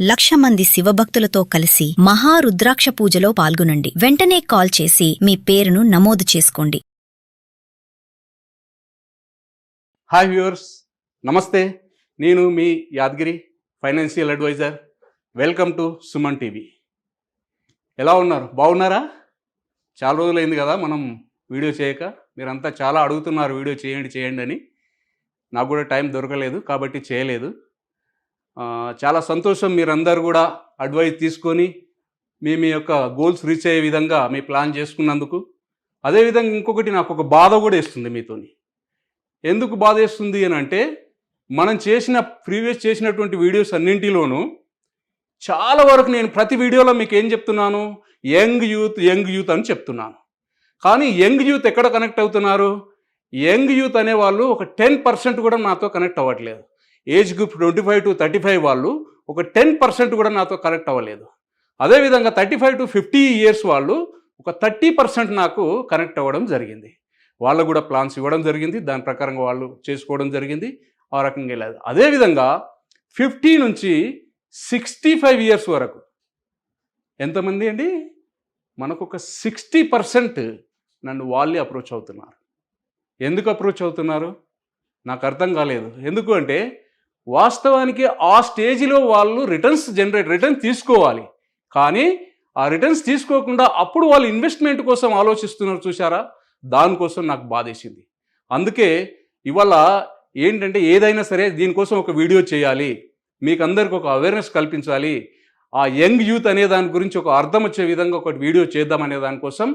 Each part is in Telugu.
1,00,000 మంది శివభక్తులతో కలిసి మహారుద్రాక్ష పూజలో పాల్గొనండి. వెంటనే కాల్ చేసి మీ పేరును నమోదు చేసుకోండి. హాయ్ వ్యూవర్స్, నమస్తే. నేను మీ Yadagiri, financial advisor. Welcome to Suman TV. ఎలా ఉన్నారు? బాగున్నారా? చాలా రోజులైంది కదా మనం వీడియో చేయక. మీరంతా చాలా అడుగుతున్నారు వీడియో చేయండి అని. నాకు కూడా టైం దొరకలేదు కాబట్టి చేయలేదు. చాలా సంతోషం, మీరందరూ కూడా అడ్వైస్ తీసుకొని మీ యొక్క గోల్స్ రీచ్ అయ్యే విధంగా మీ ప్లాన్ చేసుకున్నందుకు. అదేవిధంగా ఇంకొకటి నాకు ఒక బాధ కూడా వేస్తుంది మీతోని. ఎందుకు బాధ వేస్తుంది అని అంటే, మనం ప్రీవియస్ చేసినటువంటి వీడియోస్ అన్నింటిలోనూ చాలా వరకు నేను ప్రతి వీడియోలో మీకు ఏం చెప్తున్నాను, యంగ్ యూత్ అని చెప్తున్నాను. కానీ యంగ్ యూత్ ఎక్కడ కనెక్ట్ అవుతున్నారు? యంగ్ యూత్ అనేవాళ్ళు ఒక 10% కూడా నాతో కనెక్ట్ అవ్వట్లేదు. ఏజ్ గ్రూప్ 25 to 35 వాళ్ళు ఒక 10% కూడా నాతో కనెక్ట్ అవ్వలేదు. అదేవిధంగా 35 to 50 ఇయర్స్ వాళ్ళు ఒక 30% నాకు కనెక్ట్ అవ్వడం జరిగింది. వాళ్ళు కూడా ప్లాన్స్ ఇవ్వడం జరిగింది, దాని ప్రకారంగా వాళ్ళు చేసుకోవడం జరిగింది. ఆ రకంగా వెళ్ళదు. అదేవిధంగా 50 నుంచి 65 ఇయర్స్ వరకు ఎంతమంది అండి? మనకు ఒక 60% నన్ను వాళ్ళే అప్రోచ్ అవుతున్నారు. ఎందుకు అప్రోచ్ అవుతున్నారు నాకు అర్థం కాలేదు. ఎందుకు అంటే, వాస్తవానికి ఆ స్టేజ్లో వాళ్ళు రిటర్న్స్ తీసుకోవాలి. కానీ ఆ రిటర్న్స్ తీసుకోకుండా అప్పుడు వాళ్ళు ఇన్వెస్ట్మెంట్ కోసం ఆలోచిస్తున్నారు చూసారా, దానికోసం నాకు బాధేసింది. అందుకే ఇవాళ ఏంటంటే, ఏదైనా సరే దీనికోసం ఒక వీడియో చేయాలి, మీకు అందరికి ఒక అవేర్నెస్ కల్పించాలి, ఆ యంగ్ యూత్ అనే దాని గురించి ఒక అర్థం వచ్చే విధంగా ఒక వీడియో చేద్దామనే దానికోసం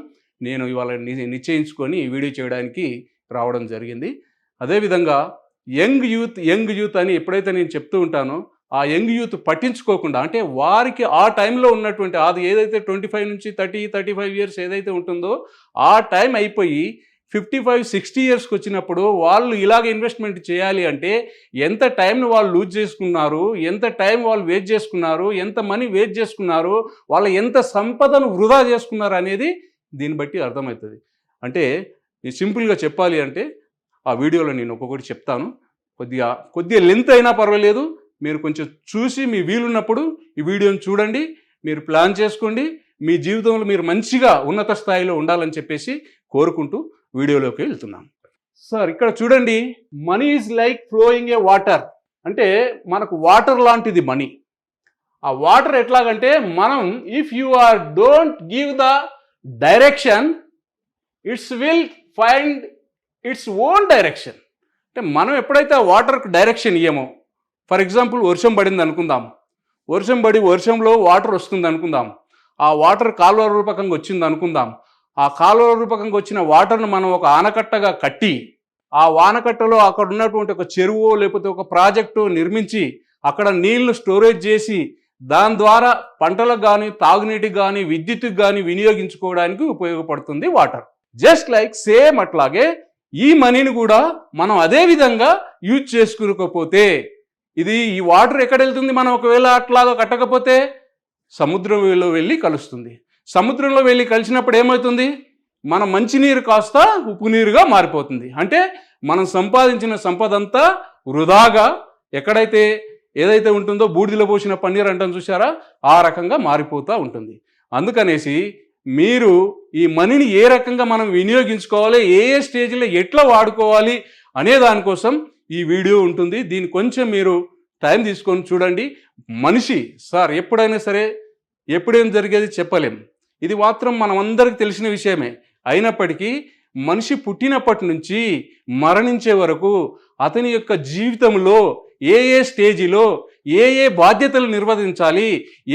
నేను ఇవాళ నిశ్చయించుకొని ఈ వీడియో చేయడానికి రావడం జరిగింది. అదేవిధంగా యంగ్ యూత్ అని ఎప్పుడైతే నేను చెప్తూ ఉంటానో, ఆ యంగ్ యూత్ పట్టించుకోకుండా, అంటే వారికి ఆ టైంలో ఉన్నటువంటి అది ఏదైతే 25 నుంచి 35 ఇయర్స్ ఏదైతే ఉంటుందో ఆ టైం అయిపోయి 55-60 ఇయర్స్కి వచ్చినప్పుడు వాళ్ళు ఇలాగ ఇన్వెస్ట్మెంట్ చేయాలి అంటే ఎంత టైంని వాళ్ళు లూజ్ చేసుకున్నారు, ఎంత టైం వాళ్ళు వేస్ట్ చేసుకున్నారు, ఎంత మనీ వేస్ట్ చేసుకున్నారు, వాళ్ళు ఎంత సంపదను వృధా చేసుకున్నారు అనేది దీన్ని బట్టి అర్థమవుతుంది. అంటే సింపుల్గా చెప్పాలి అంటే, ఆ వీడియోలో నేను ఒక్కొక్కటి చెప్తాను. కొద్దిగా లెంత్ అయినా పర్వాలేదు, మీరు కొంచెం చూసి మీ వీలున్నప్పుడు ఈ వీడియోని చూడండి, మీరు ప్లాన్ చేసుకోండి, మీ జీవితంలో మీరు మంచిగా ఉన్నత స్థాయిలో ఉండాలని చెప్పేసి కోరుకుంటూ వీడియోలోకి వెళ్తున్నాను. సార్, ఇక్కడ చూడండి, money is like flowing A water. అంటే మనకు వాటర్ లాంటిది మనీ. ఆ వాటర్ ఎట్లాగంటే, మనం if you don't give the direction, it's will find its own direction. అంటే మనం ఎప్పుడైతే ఆ వాటర్కి డైరెక్షన్ ఇయ్యమో, ఫర్ ఎగ్జాంపుల్ వర్షం పడింది అనుకుందాం, వర్షంలో వాటర్ వస్తుంది అనుకుందాం, ఆ వాటర్ కాలువ రూపకంగా వచ్చింది అనుకుందాం. ఆ కాలువ రూపకంగా వచ్చిన వాటర్ను మనం ఒక ఆనకట్టగా కట్టి, ఆ ఆనకట్టలో అక్కడ ఉన్నటువంటి ఒక చెరువు లేకపోతే ఒక ప్రాజెక్టు నిర్మించి అక్కడ నీళ్లు స్టోరేజ్ చేసి దాని ద్వారా పంటలకు కానీ, తాగునీటికి కానీ, విద్యుత్తుకు కానీ వినియోగించుకోవడానికి ఉపయోగపడుతుంది వాటర్. జస్ట్ లైక్ సేమ్ అట్లాగే ఈ మనీని కూడా మనం అదే విధంగా యూజ్ చేసుకోకపోతే, ఈ వాటర్ ఎక్కడ వెళ్తుంది? మనం ఒకవేళ అట్లాగా కట్టకపోతే సముద్రంలో వెళ్ళి కలుస్తుంది. సముద్రంలో వెళ్ళి కలిసినప్పుడు ఏమవుతుంది? మన మంచినీరు కాస్త ఉప్పు నీరుగా మారిపోతుంది. అంటే మనం సంపాదించిన సంపద అంతా వృధాగా ఏదైతే ఉంటుందో బూడిదలో పోసిన పన్నీర్ అంటాం చూసారా, ఆ రకంగా మారిపోతూ ఉంటుంది. అందుకనేసి మీరు ఈ మనీని ఏ రకంగా మనం వినియోగించుకోవాలి, ఏ స్టేజ్లో ఎట్లా వాడుకోవాలి అనే దానికోసం ఈ వీడియో ఉంటుంది. దీన్ని కొంచెం మీరు టైం తీసుకొని చూడండి. మనిషి సార్ ఎప్పుడైనా సరే ఎప్పుడేం జరిగేది చెప్పలేం, ఇది మాత్రం మనం అందరికి తెలిసిన విషయమే. అయినప్పటికీ మనిషి పుట్టినప్పటి నుంచి మరణించే వరకు అతని యొక్క జీవితంలో ఏ స్టేజిలో ఏ బాధ్యతలు నిర్వర్తించాలి,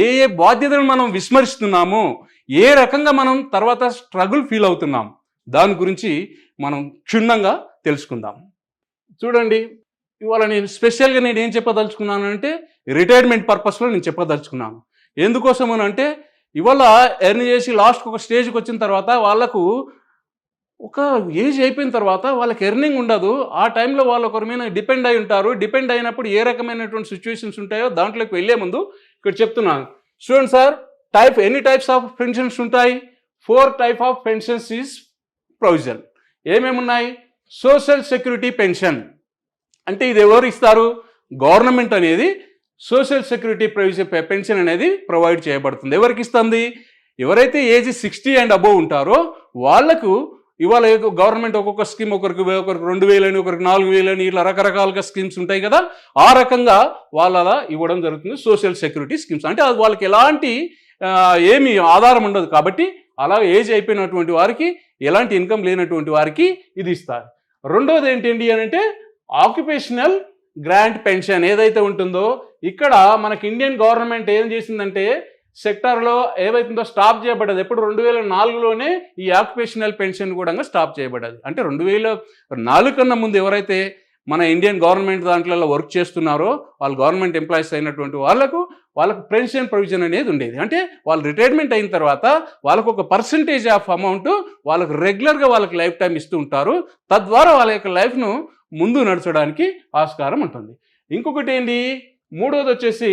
ఏ బాధ్యతలు మనం విస్మరిస్తున్నామో, ఏ రకంగా మనం తర్వాత స్ట్రగుల్ ఫీల్ అవుతున్నాం, దాని గురించి మనం క్షుణ్ణంగా తెలుసుకుందాం. చూడండి, ఇవాళ నేను స్పెషల్గా ఏం చెప్పదలుచుకున్నాను అంటే, రిటైర్మెంట్ పర్పస్లో నేను చెప్పదలుచుకున్నాను. ఎందుకోసమని అంటే, ఇవాళ ఎర్న్ చేసి లాస్ట్కి ఒక స్టేజ్కి వచ్చిన తర్వాత వాళ్ళకు ఒక ఏజ్ అయిపోయిన తర్వాత వాళ్ళకి ఎర్నింగ్ ఉండదు. ఆ టైంలో వాళ్ళు ఒకరి మీద డిపెండ్ అయి ఉంటారు. డిపెండ్ అయినప్పుడు ఏ రకమైనటువంటి సిచ్యువేషన్స్ ఉంటాయో దాంట్లోకి వెళ్ళే ముందు ఇక్కడ చెప్తున్నాను. చూడండి సార్, ఎన్ని టైప్స్ ఆఫ్ పెన్షన్స్ ఉంటాయి? 4 types of pensions is provision. ఏమేమి ఉన్నాయి? సోషల్ సెక్యూరిటీ పెన్షన్ అంటే ఇది ఎవరు ఇస్తారు? గవర్నమెంట్ అనేది సోషల్ సెక్యూరిటీ పెన్షన్ అనేది ప్రొవైడ్ చేయబడుతుంది. ఎవరికి ఇస్తుంది? ఎవరైతే ఏజ్ 60 అండ్ అబోవ్ ఉంటారో వాళ్లకు ఇవాళ గవర్నమెంట్ ఒక్కొక్క స్కీమ్ ఒకరికి 2,000 అని, ఒకరికి 4,000 అని, ఇట్లా రకరకాలుగా స్కీమ్స్ ఉంటాయి కదా, ఆ రకంగా వాళ్ళ ఇవ్వడం జరుగుతుంది సోషల్ సెక్యూరిటీ స్కీమ్స్. అంటే అది వాళ్ళకి ఎలాంటి ఏమి ఆధారం ఉండదు కాబట్టి అలా ఏజ్ అయిపోయినటువంటి వారికి, ఎలాంటి ఇన్కమ్ లేనటువంటి వారికి ఇది ఇస్తారు. రెండోది ఏంటి అని అంటే ఆక్యుపేషనల్ గ్రాంట్ పెన్షన్ ఏదైతే ఉంటుందో, ఇక్కడ మనకి ఇండియన్ గవర్నమెంట్ ఏం చేసిందంటే సెక్టార్లో ఏవైతుందో స్టాప్ చేయబడ్డది. ఎప్పుడు 2004లోనే ఈ ఆక్యుపేషనల్ పెన్షన్ కూడా స్టాప్ చేయబడ్డది. అంటే 2004 కన్నా ముందు ఎవరైతే మన ఇండియన్ గవర్నమెంట్ దాంట్లో వర్క్ చేస్తున్నారో వాళ్ళు గవర్నమెంట్ ఎంప్లాయీస్ అయినటువంటి వాళ్ళకు పెన్షన్ ప్రొవిజన్ అనేది ఉండేది. అంటే వాళ్ళు రిటైర్మెంట్ అయిన తర్వాత వాళ్ళకు ఒక పర్సంటేజ్ ఆఫ్ అమౌంట్ వాళ్ళకు రెగ్యులర్గా వాళ్ళకి లైఫ్ టైం ఇస్తూ ఉంటారు. తద్వారా వాళ్ళ యొక్క లైఫ్ను ముందు నడచడానికి ఆస్కారం ఉంటుంది. ఇంకొకటి ఏంటి, మూడోది వచ్చేసి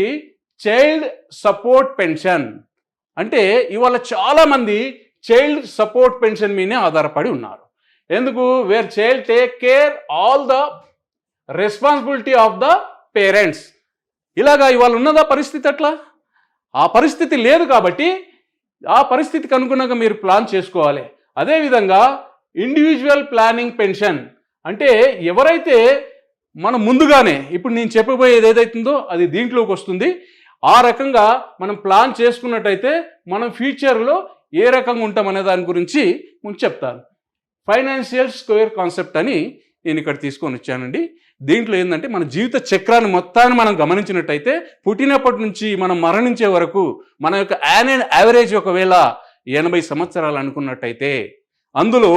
చైల్డ్ సపోర్ట్ పెన్షన్. అంటే ఇవాళ చాలామంది చైల్డ్ సపోర్ట్ పెన్షన్ మీదే ఆధారపడి ఉన్నారు. ఎందుకు? Where child take care all the responsibility of the parents. ఇలాగా ఇవాళ ఉన్నదా పరిస్థితి? అట్లా ఆ పరిస్థితి లేదు కాబట్టి ఆ పరిస్థితికి అనుగుణంగా మీరు ప్లాన్ చేసుకోవాలి. అదేవిధంగా ఇండివిజువల్ ప్లానింగ్ పెన్షన్ అంటే ఎవరైతే మనం ముందుగానే ఇప్పుడు నేను చెప్పబోయేది ఏదైతుందో అది దీంట్లోకి వస్తుంది. ఆ రకంగా మనం ప్లాన్ చేసుకున్నట్టయితే మనం ఫ్యూచర్లో ఏ రకంగా ఉంటామనే దాని గురించి చెప్తాను. ఫైనాన్షియల్ స్క్వేర్ కాన్సెప్ట్ అని నేను ఇక్కడ తీసుకొని వచ్చానండి. దీంట్లో ఏంటంటే మన జీవిత చక్రాన్ని మొత్తాన్ని మనం గమనించినట్టయితే పుట్టినప్పటి నుంచి మనం మరణించే వరకు మన యొక్క యావరేజ్ ఒకవేళ 80 సంవత్సరాలు అనుకున్నట్టయితే అందులో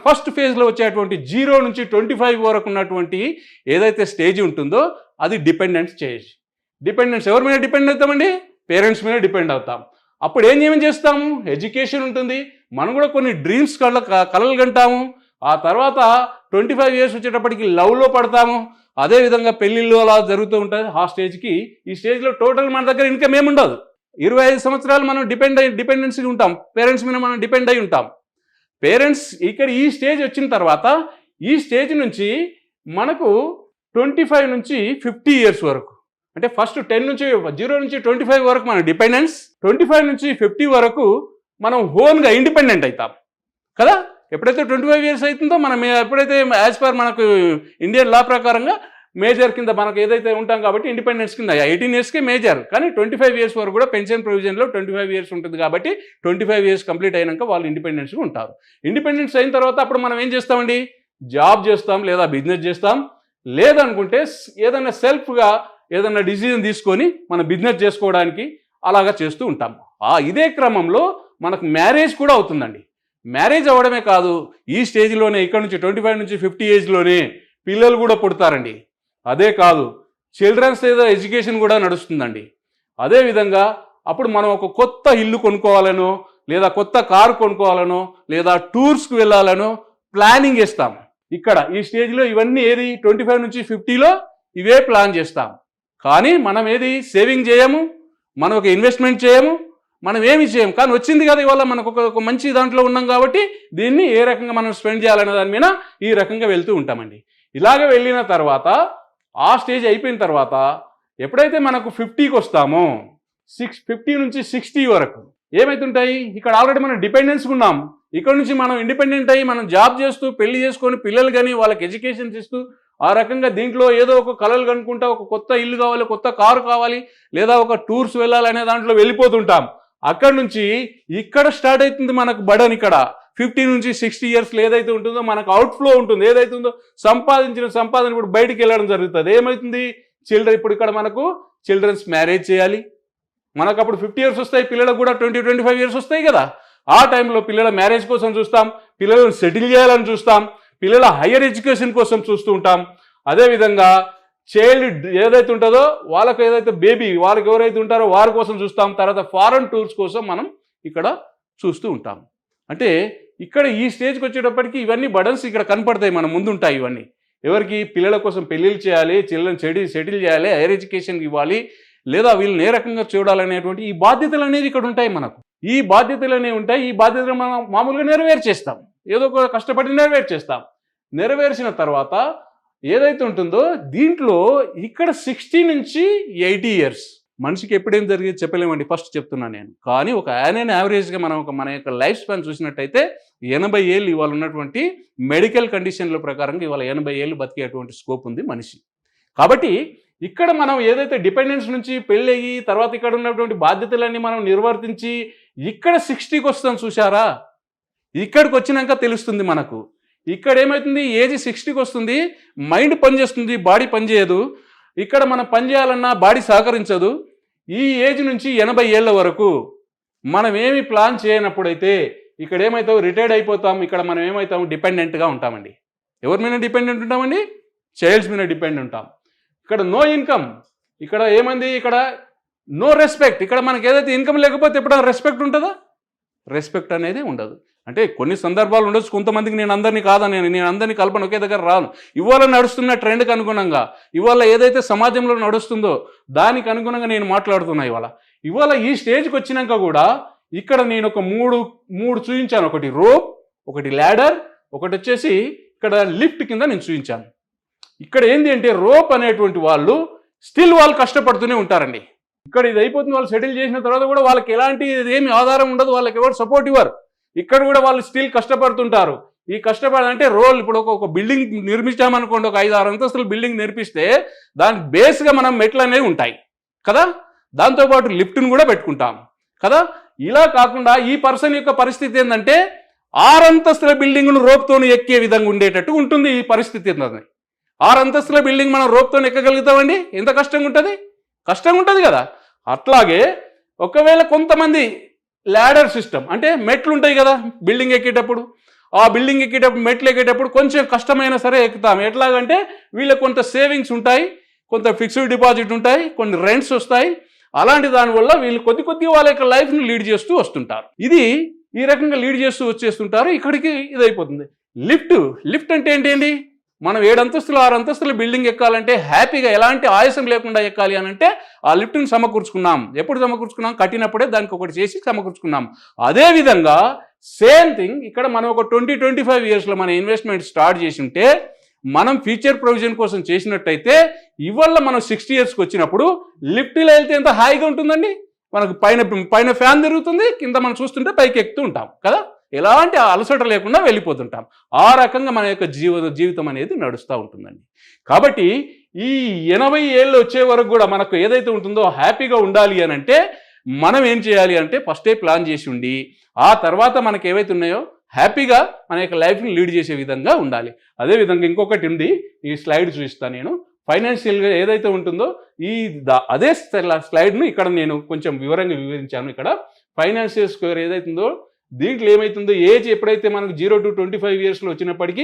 ఫస్ట్ ఫేజ్లో వచ్చేటువంటి 0 నుంచి 25 వరకు ఉన్నటువంటి ఏదైతే స్టేజ్ ఉంటుందో అది డిపెండెంట్ స్టేజ్. డిపెండెన్స్ ఎవరి మీద డిపెండ్ అవుతామండి? పేరెంట్స్ మీద డిపెండ్ అవుతాం. అప్పుడు ఏం చేస్తాము? ఎడ్యుకేషన్ ఉంటుంది. మనం కూడా కొన్ని డ్రీమ్స్ కలలు కంటాము. ఆ తర్వాత 25 ఇయర్స్ వచ్చేటప్పటికి లవ్లో పడతాము. అదేవిధంగా పెళ్ళిళ్ళు అలా జరుగుతూ ఉంటుంది. ఆ స్టేజ్కి ఈ స్టేజ్లో టోటల్ మన దగ్గర ఇన్కమ్ ఏముండదు. 25 సంవత్సరాలు మనం డిపెండెన్సీ ఉంటాం. పేరెంట్స్ మీద మనం డిపెండ్ అయి ఉంటాం. పేరెంట్స్ ఇక్కడ ఈ స్టేజ్ వచ్చిన తర్వాత ఈ స్టేజ్ నుంచి మనకు 25 నుంచి 50 ఇయర్స్ వరకు, అంటే ఫస్ట్ 0 నుంచి 25 వరకు మన డిపెండెన్స్, 25 నుంచి 50 వరకు మనం ఓన్గా ఇండిపెండెంట్ అవుతాం కదా. ఎప్పుడైతే 25 ఇయర్స్ అవుతుందో మనం ఎప్పుడైతే యాజ్ పర్ మనకు ఇండియన్ లా ప్రకారంగా మేజర్ కింద మనకు ఏదైతే ఉంటాం కాబట్టి ఇండిపెండెన్స్ కింద 18 ఇయర్స్కే మేజర్, కానీ 25 ఇయర్స్ వరకు కూడా పెన్షన్ ప్రొవిజన్లో 25 ఇయర్స్ ఉంటుంది కాబట్టి 25 ఇయర్స్ కంప్లీట్ అయినాక వాళ్ళు ఇండిపెండెన్స్గా ఉంటారు. ఇండిపెండెన్స్ అయిన తర్వాత అప్పుడు మనం ఏం చేస్తామండి? జాబ్ చేస్తాం, లేదా బిజినెస్ చేస్తాం, లేదనుకుంటే ఏదైనా సెల్ఫ్గా ఏదైనా డిసిజన్ తీసుకొని మనం బిజినెస్ చేసుకోవడానికి అలాగా చేస్తూ ఉంటాం. ఇదే క్రమంలో మనకు మ్యారేజ్ కూడా అవుతుందండి. మ్యారేజ్ అవ్వడమే కాదు, ఈ స్టేజ్లోనే ఇక్కడ నుంచి 25 నుంచి 50 ఏజ్లోనే పిల్లలు కూడా పుడతారండి. అదే కాదు, చిల్డ్రన్స్ ఏదో ఎడ్యుకేషన్ కూడా నడుస్తుందండి. అదేవిధంగా అప్పుడు మనం ఒక కొత్త ఇల్లు కొనుక్కోవాలనో, లేదా కొత్త కారు కొనుక్కోవాలనో, లేదా టూర్స్కి వెళ్ళాలనో ప్లానింగ్ చేస్తాం. ఇక్కడ ఈ స్టేజ్లో ఇవన్నీ ఏది 25 నుంచి 50లో ఇవే ప్లాన్ చేస్తాం. కానీ మనం ఏది సేవింగ్ చేయము, మనం ఒక ఇన్వెస్ట్మెంట్ చేయము, మనం ఏమి చేయం. కానీ వచ్చింది కదా ఇవాళ మనకు ఒక మంచి దాంట్లో ఉన్నాం కాబట్టి దీన్ని ఏ రకంగా మనం స్పెండ్ చేయాలనే దాని మీద ఈ రకంగా వెళ్తూ ఉంటామండి. ఇలాగ వెళ్ళిన తర్వాత ఆ స్టేజ్ అయిపోయిన తర్వాత ఎప్పుడైతే మనకు 50కి వస్తామో 50 నుంచి 60 వరకు ఏమైతుంటాయి? ఇక్కడ ఆల్రెడీ మనం డిపెండెన్స్ ఉన్నాం. ఇక్కడ నుంచి మనం ఇండిపెండెంట్ అయ్యి మనం జాబ్ చేస్తూ పెళ్లి చేసుకొని పిల్లలు కానీ వాళ్ళకి ఎడ్యుకేషన్ ఇస్తూ ఆ రకంగా దీంట్లో ఏదో ఒక కలలు కనుక్కుంటా ఒక కొత్త ఇల్లు కావాలి, కొత్త కారు కావాలి, లేదా ఒక టూర్స్ వెళ్ళాలనే దాంట్లో వెళ్ళిపోతుంటాం. అక్కడ నుంచి ఇక్కడ స్టార్ట్ అవుతుంది మనకు బడన్. ఇక్కడ 50 నుంచి 60 ఇయర్స్ ఏదైతే ఉంటుందో మనకు అవుట్ఫ్లో ఉంటుంది. ఏదైతే ఉందో సంపాదన ఇప్పుడు బయటికి వెళ్ళడం జరుగుతుంది. ఏమవుతుంది? ఇప్పుడు ఇక్కడ మనకు చిల్డ్రన్స్ మ్యారేజ్ చేయాలి. మనకు అప్పుడు 50 ఇయర్స్ వస్తాయి, పిల్లలకు కూడా 20-25 ఇయర్స్ వస్తాయి కదా. ఆ టైంలో పిల్లల మ్యారేజ్ కోసం చూస్తాం, పిల్లలను సెటిల్ చేయాలని చూస్తాం, పిల్లల హయ్యర్ ఎడ్యుకేషన్ కోసం చూస్తూ ఉంటాం. అదేవిధంగా చైల్డ్ ఏదైతే ఉంటుందో వాళ్ళకు ఏదైతే బేబీ వాళ్ళకి ఎవరైతే ఉంటారో వారి కోసం చూస్తాం. తర్వాత ఫారెన్ టూర్స్ కోసం మనం ఇక్కడ చూస్తూ ఉంటాం. అంటే ఇక్కడ ఈ స్టేజ్కి వచ్చేటప్పటికి ఇవన్నీ బర్డన్స్ ఇక్కడ కనపడతాయి, మన ముందుంటాయి. ఇవన్నీ ఎవరికి? పిల్లల కోసం పెళ్ళిళ్ళు చేయాలి, చిల్డ్రన్ సెటిల్ చేయాలి, హైయర్ ఎడ్యుకేషన్కి ఇవ్వాలి, లేదా వీళ్ళని ఏ రకంగా చూడాలనేటువంటి ఈ బాధ్యతలు అనేవి ఇక్కడ ఉంటాయి మనకు. ఈ బాధ్యతలు అనేవి ఉంటాయి. ఈ బాధ్యతలు మనం మామూలుగా నెరవేర్చేస్తాం, ఏదో ఒక కష్టపడి నెరవేర్చేస్తాం. నెరవేర్చిన తర్వాత ఏదైతే ఉంటుందో దీంట్లో ఇక్కడ 60 నుంచి 80 ఇయర్స్ మనిషికి ఎప్పుడేం జరిగేది చెప్పలేమండి, ఫస్ట్ చెప్తున్నాను నేను. కానీ ఒక యావరేజ్గా మనం మన యొక్క లైఫ్ స్పాన్ చూసినట్టయితే 80 ఏళ్ళు ఇవాళ ఉన్నటువంటి మెడికల్ కండిషన్ల ప్రకారంగా ఇవాళ 80 ఏళ్ళు బతికేటువంటి స్కోప్ ఉంది మనిషి. కాబట్టి ఇక్కడ మనం ఏదైతే డిపెండెన్స్ నుంచి పెళ్ళయ్యి తర్వాత ఇక్కడ ఉన్నటువంటి బాధ్యతలన్నీ మనం నిర్వర్తించి ఇక్కడ 60కి వస్తాం చూసారా, ఇక్కడికి వచ్చినాక తెలుస్తుంది మనకు. ఇక్కడ ఏమవుతుంది, ఏజ్ 60కి వస్తుంది, మైండ్ పనిచేస్తుంది, బాడీ పనిచేయదు. ఇక్కడ మనం పని చేయాలన్నా బాడీ సహకరించదు. ఈ ఏజ్ నుంచి 80 ఏళ్ళ వరకు మనం ఏమి ప్లాన్ చేయనప్పుడైతే ఇక్కడ ఏమవుతాం, రిటైర్డ్ అయిపోతాం. ఇక్కడ మనం ఏమవుతాం, డిపెండెంట్గా ఉంటామండి. ఎవరి మీద డిపెండెంట్ ఉంటామండి, చైల్డ్స్ మీద డిపెండ్ ఉంటాం. ఇక్కడ నో ఇన్కమ్, ఇక్కడ ఏమంది, ఇక్కడ నో రెస్పెక్ట్. ఇక్కడ మనకి ఏదైతే ఇన్కమ్ లేకపోతే ఎప్పుడైనా రెస్పెక్ట్ ఉంటుందా, రెస్పెక్ట్ అనేది ఉండదు. అంటే కొన్ని సందర్భాలు ఉండొచ్చు, కొంతమందికి నేను అందరినీ కాదని, నేను అందరినీ కల్పన ఒకే దగ్గర రాను. ఇవాళ నడుస్తున్న ట్రెండ్కి అనుగుణంగా, ఇవాళ ఏదైతే సమాజంలో నడుస్తుందో దానికి అనుగుణంగా నేను మాట్లాడుతున్నా. ఇవాళ ఈ స్టేజ్కి వచ్చినాక కూడా ఇక్కడ నేను ఒక మూడు చూపించాను. ఒకటి రోప్, ఒకటి ల్యాడర్, ఒకటి వచ్చేసి ఇక్కడ లిఫ్ట్ కింద నేను చూపించాను. ఇక్కడ ఏంటి అంటే రోప్ అనేటువంటి వాళ్ళు స్టిల్ వాళ్ళు కష్టపడుతూనే ఉంటారండి. ఇక్కడ ఇది అయిపోతుంది, వాళ్ళు సెటిల్ చేసిన తర్వాత కూడా వాళ్ళకి ఎలాంటి ఏమి ఆధారం ఉండదు, వాళ్ళకి ఎవరు సపోర్ట్ ఇవ్వరు. ఇక్కడ కూడా వాళ్ళు స్టిల్ కష్టపడుతుంటారు. ఈ కష్టపడాలంటే రోల్, ఇప్పుడు ఒక బిల్డింగ్ నిర్మించామనుకోండి, ఒక 5-6 అంతస్తుల బిల్డింగ్ నిర్మిస్తే దాని బేస్గా మనం మెట్లు అనేవి ఉంటాయి కదా, దాంతోపాటు లిఫ్ట్ను కూడా పెట్టుకుంటాం కదా. ఇలా కాకుండా ఈ పర్సన్ యొక్క పరిస్థితి ఏంటంటే 6 అంతస్తుల బిల్డింగ్ను రోప్తో ఎక్కే విధంగా ఉండేటట్టు ఉంటుంది ఈ పరిస్థితి. ఏంటంటే 6 అంతస్తుల బిల్డింగ్ మనం రోప్తో ఎక్కగలుగుతామండి, ఎంత కష్టంగా ఉంటుంది, కష్టంగా ఉంటుంది కదా. అట్లాగే ఒకవేళ కొంతమంది ల్యాడర్ సిస్టమ్ అంటే మెట్లు ఉంటాయి కదా బిల్డింగ్ ఎక్కేటప్పుడు, ఆ బిల్డింగ్ ఎక్కేటప్పుడు మెట్లు ఎక్కేటప్పుడు కొంచెం కష్టమైనా సరే ఎక్కుతాం. ఎట్లాగంటే వీళ్ళకి కొంత సేవింగ్స్ ఉంటాయి, కొంత ఫిక్స్డ్ డిపాజిట్ ఉంటాయి, కొన్ని రెంట్స్ వస్తాయి. అలాంటి దానివల్ల వీళ్ళు కొద్ది వాళ్ళ యొక్క లైఫ్ని లీడ్ చేస్తూ వస్తుంటారు. ఇది ఈ రకంగా లీడ్ చేస్తూ వచ్చేస్తుంటారు. ఇక్కడికి ఇది అయిపోతుంది. లిఫ్ట్ అంటే ఏంటి, మనం 7 అంతస్తులు 6 అంతస్తుల బిల్డింగ్ ఎక్కాలంటే హ్యాపీగా ఎలాంటి ఆయాసం లేకుండా ఎక్కాలి అని అంటే ఆ లిఫ్ట్ని సమకూర్చుకున్నాం. ఎప్పుడు సమకూర్చుకున్నాం, కట్టినప్పుడే దానికి ఒకటి చేసి సమకూర్చుకున్నాం. అదేవిధంగా సేమ్ థింగ్ ఇక్కడ మనం ఒక 20-25 ఇయర్స్లో మన ఇన్వెస్ట్మెంట్ స్టార్ట్ చేసి ఉంటే, మనం ఫ్యూచర్ ప్రొవిజన్ కోసం చేసినట్టయితే ఇవాళ మనం 60 ఇయర్స్కి వచ్చినప్పుడు లిఫ్ట్లో వెళ్తే ఎంత హాయిగా ఉంటుందండి. మనకు పైన ఫ్యాన్ తిరుగుతుంది, కింద మనం చూస్తుంటే పైకి ఎక్కుతూ ఉంటాం కదా, ఎలాంటి అలసట లేకుండా వెళ్ళిపోతుంటాం. ఆ రకంగా మన యొక్క జీవితం అనేది నడుస్తూ ఉంటుందండి. కాబట్టి ఈ 80 ఏళ్ళు వచ్చే వరకు కూడా మనకు ఏదైతే ఉంటుందో హ్యాపీగా ఉండాలి అని అంటే మనం ఏం చేయాలి అంటే ఫస్టే ప్లాన్ చేసి ఉండి ఆ తర్వాత మనకి ఏవైతే ఉన్నాయో హ్యాపీగా మన యొక్క లైఫ్ని లీడ్ చేసే విధంగా ఉండాలి. అదేవిధంగా ఇంకొకటి ఉంది, ఈ స్లైడ్ చూపిస్తాను నేను. ఫైనాన్షియల్గా ఏదైతే ఉంటుందో అదే స్లైడ్ను ఇక్కడ నేను కొంచెం వివరంగా వివరించాను. ఇక్కడ ఫైనాన్షియల్ స్క్వేర్ ఏదైతే ఉందో దీంట్లో ఏమవుతుందో, ఏజ్ ఎప్పుడైతే మనకు 0 to 25 ఇయర్స్లో వచ్చినప్పటికీ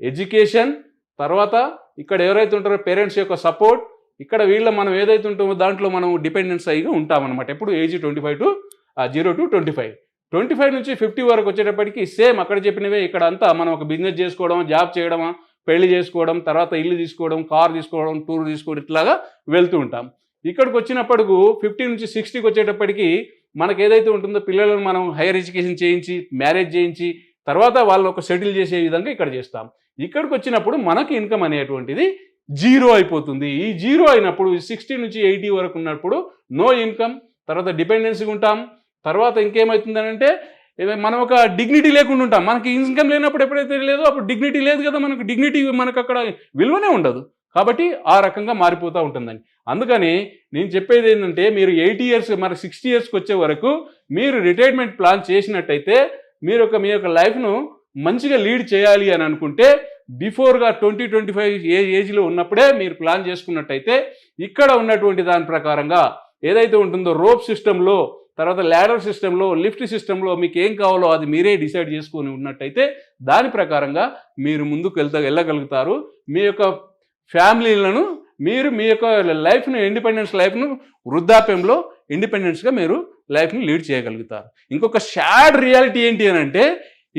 ఎడ్యుకేషన్, తర్వాత ఇక్కడ ఎవరైతే ఉంటారో పేరెంట్స్ యొక్క సపోర్ట్, ఇక్కడ మనం ఏదైతే ఉంటామో దాంట్లో మనం డిపెండెన్స్ అయ్యి ఉంటామన్నమాట. ఎప్పుడు ఏజ్ 0 to 25. 25 నుంచి 50 వరకు వచ్చేటప్పటికి సేమ్ అక్కడ చెప్పినవే ఇక్కడ అంతా మనం ఒక బిజినెస్ చేసుకోవడం, జాబ్ చేయడమా, పెళ్లి చేసుకోవడం, తర్వాత ఇల్లు తీసుకోవడం, కార్ తీసుకోవడం, టూర్ తీసుకోవడం, ఇట్లాగా వెళ్తూ ఉంటాం. ఇక్కడికి వచ్చినప్పటికి 50 నుంచి 60కి వచ్చేటప్పటికి మనకు ఏదైతే ఉంటుందో పిల్లలను మనం హైయర్ ఎడ్యుకేషన్ చేయించి, మ్యారేజ్ చేయించి, తర్వాత వాళ్ళు ఒక సెటిల్ చేసే విధంగా ఇక్కడ చేస్తాం. ఇక్కడికి వచ్చినప్పుడు మనకి ఇన్కమ్ అనేటువంటిది 0 అయిపోతుంది. ఈ 0 అయినప్పుడు 60 నుంచి 80 వరకు ఉన్నప్పుడు నో ఇన్కమ్, తర్వాత డిపెండెన్సీగా ఉంటాం. తర్వాత ఇంకేమవుతుందనంటే మనం ఒక డిగ్నిటీ లేకుండా ఉంటాం. మనకి ఇన్కమ్ లేనప్పుడు ఎప్పుడైతే లేదో అప్పుడు డిగ్నిటీ లేదు కదా, మనకు డిగ్నిటీ మనకు అక్కడ విలువనే ఉండదు. కాబట్టి ఆ రకంగా మారిపోతూ ఉంటుందండి. అందుకని నేను చెప్పేది ఏంటంటే మీరు 80 ఇయర్స్ మరి 60 ఇయర్స్కి వచ్చే వరకు మీరు రిటైర్మెంట్ ప్లాన్ చేసినట్టయితే మీరు మీ యొక్క లైఫ్ను మంచిగా లీడ్ చేయాలి అని అనుకుంటే బిఫోర్గా 20-25 ఏజ్లో ఉన్నప్పుడే మీరు ప్లాన్ చేసుకున్నట్టయితే ఇక్కడ ఉన్నటువంటి దాని ప్రకారంగా ఏదైతే ఉంటుందో రోప్ సిస్టంలో, తర్వాత ల్యాడర్ సిస్టంలో, లిఫ్ట్ సిస్టంలో మీకు ఏం కావాలో అది మీరే డిసైడ్ చేసుకొని ఉన్నట్టయితే దాని ప్రకారంగా మీరు ముందుకు వెళ్ళగలుగుతారు. మీ యొక్క ఫ్యామిలీలను మీరు మీ యొక్క లైఫ్ను, ఇండిపెండెన్స్ లైఫ్ను వృద్ధాప్యంలో ఇండిపెండెన్స్గా మీరు లైఫ్ని లీడ్ చేయగలుగుతారు. ఇంకొక సాడ్ రియాలిటీ ఏంటి అని అంటే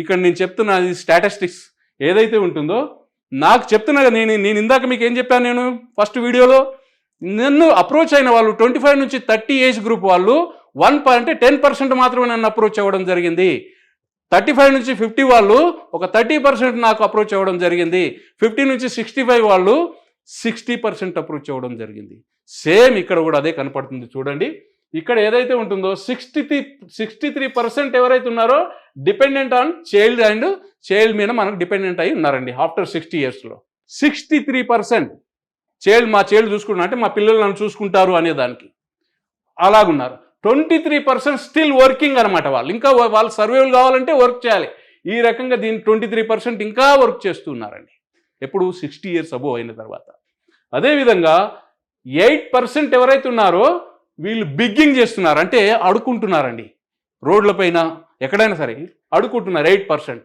ఇక్కడ నేను చెప్తున్న స్టాటిస్టిక్స్ ఏదైతే ఉంటుందో నాకు చెప్తున్నా. నేను ఇందాక మీకు ఏం చెప్పాను, నేను ఫస్ట్ వీడియోలో నన్ను అప్రోచ్ అయిన వాళ్ళు 25 నుంచి 30 ఏజ్ గ్రూప్ వాళ్ళు 10% మాత్రమే నన్ను అప్రోచ్ అవ్వడం జరిగింది. 35 నుంచి 50 వాళ్ళు ఒక 30% నాకు అప్రోచ్ అవ్వడం జరిగింది. 50 నుంచి 65 వాళ్ళు 60% అప్రోచ్ అవ్వడం జరిగింది. సేమ్ ఇక్కడ కూడా అదే కనపడుతుంది చూడండి. ఇక్కడ ఏదైతే ఉంటుందో 63% ఎవరైతే ఉన్నారో dependent on child and child మీద మనకు డిపెండెంట్ అయి ఉన్నారండి ఆఫ్టర్ 60 yearsలో. 63% మా చైల్డ్ చూసుకుంటున్నా అంటే మా పిల్లలు నన్ను చూసుకుంటారు అనే దానికి అలాగున్నారు. 23% స్టిల్ వర్కింగ్ అనమాట. వాళ్ళు ఇంకా వాళ్ళు సర్వైవల్ కావాలంటే వర్క్ చేయాలి. ఈ రకంగా దీన్ని 23% ఇంకా వర్క్ చేస్తున్నారండి. ఎప్పుడు 60 years అబోవ్ అయిన తర్వాత. అదేవిధంగా 8% ఎవరైతే ఉన్నారో వీళ్ళు బిగ్గింగ్ చేస్తున్నారు, అంటే అడుక్కుంటున్నారండి. రోడ్లపైన ఎక్కడైనా సరే అడుక్కుంటున్నారు 8%.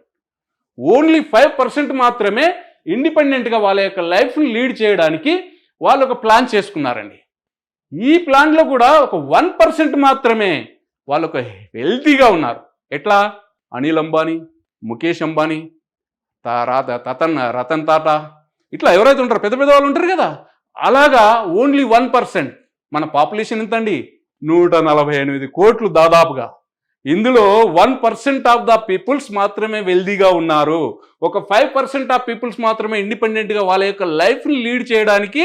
ఓన్లీ 5% మాత్రమే ఇండిపెండెంట్గా వాళ్ళ యొక్క లైఫ్ని లీడ్ చేయడానికి వాళ్ళు ఒక ప్లాన్ చేసుకున్నారండి. ఈ ప్లాన్లో కూడా ఒక 1% మాత్రమే వాళ్ళు ఒక హెల్తీగా ఉన్నారు. ఎట్లా? అనిల్ అంబానీ, ముఖేష్ అంబానీ, రతన్ టాటా, ఇట్లా ఎవరైతే ఉంటారో పెద్ద పెద్ద వాళ్ళు ఉంటారు కదా, అలాగా ఓన్లీ 1%. మన పాపులేషన్ ఎంతండి? 148 కోట్లు దాదాపుగా. ఇందులో 1% ఆఫ్ ద పీపుల్స్ మాత్రమే వెల్దీగా ఉన్నారు. ఒక 5% ఆఫ్ పీపుల్స్ మాత్రమే ఇండిపెండెంట్గా వాళ్ళ యొక్క లైఫ్ని లీడ్ చేయడానికి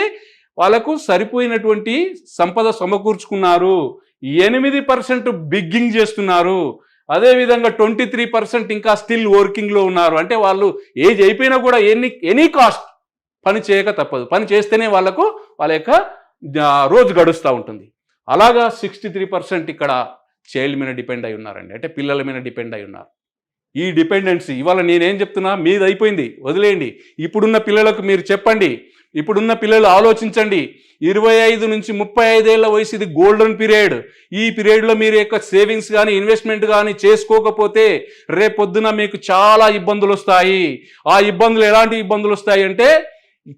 వాళ్ళకు సరిపోయినటువంటి సంపద సమకూర్చుకున్నారు. 8% బిగ్గింగ్ చేస్తున్నారు. అదేవిధంగా 23% ఇంకా స్టిల్ వర్కింగ్లో ఉన్నారు. అంటే వాళ్ళు ఏజ్ అయిపోయినా కూడా ఎనీ కాస్ట్ పని చేయక తప్పదు. పని చేస్తేనే వాళ్ళకు వాళ్ళ యొక్క రోజు గడుస్తూ ఉంటుంది. అలాగా 63% ఇక్కడ చైల్డ్ మీద డిపెండ్ అయి ఉన్నారండి, అంటే పిల్లల మీద డిపెండ్ అయి ఉన్నారు. ఈ డిపెండెన్సీ ఇవాళ నేనేం చెప్తున్నా, మీది అయిపోయింది, వదిలేయండి. ఇప్పుడున్న పిల్లలకు మీరు చెప్పండి, ఇప్పుడున్న పిల్లలు ఆలోచించండి. 25 నుంచి 35 ఏళ్ల వయసు ఇది గోల్డెన్ పీరియడ్. ఈ పీరియడ్లో మీరు యొక్క సేవింగ్స్ కానీ ఇన్వెస్ట్మెంట్ కానీ చేసుకోకపోతే రేపొద్దున మీకు చాలా ఇబ్బందులు వస్తాయి. ఆ ఇబ్బందులు ఎలాంటి ఇబ్బందులు వస్తాయి అంటే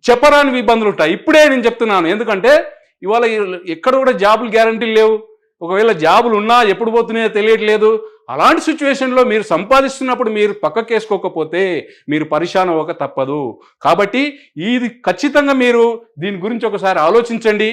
చెప్పరాని ఇబ్బందులు ఉంటాయి. ఇప్పుడే నేను చెప్తున్నాను, ఎందుకంటే ఇవాళ ఎక్కడ కూడా జాబులు గ్యారంటీలు లేవు. ఒకవేళ జాబులు ఉన్నా ఎప్పుడు పోతున్నాయో తెలియట్లేదు. అలాంటి సిచ్యువేషన్లో మీరు సంపాదిస్తున్నప్పుడు మీరు పక్కకేసుకోకపోతే మీరు పరిశాన్ అవ్వక తప్పదు. కాబట్టి ఇది ఖచ్చితంగా మీరు దీని గురించి ఒకసారి ఆలోచించండి.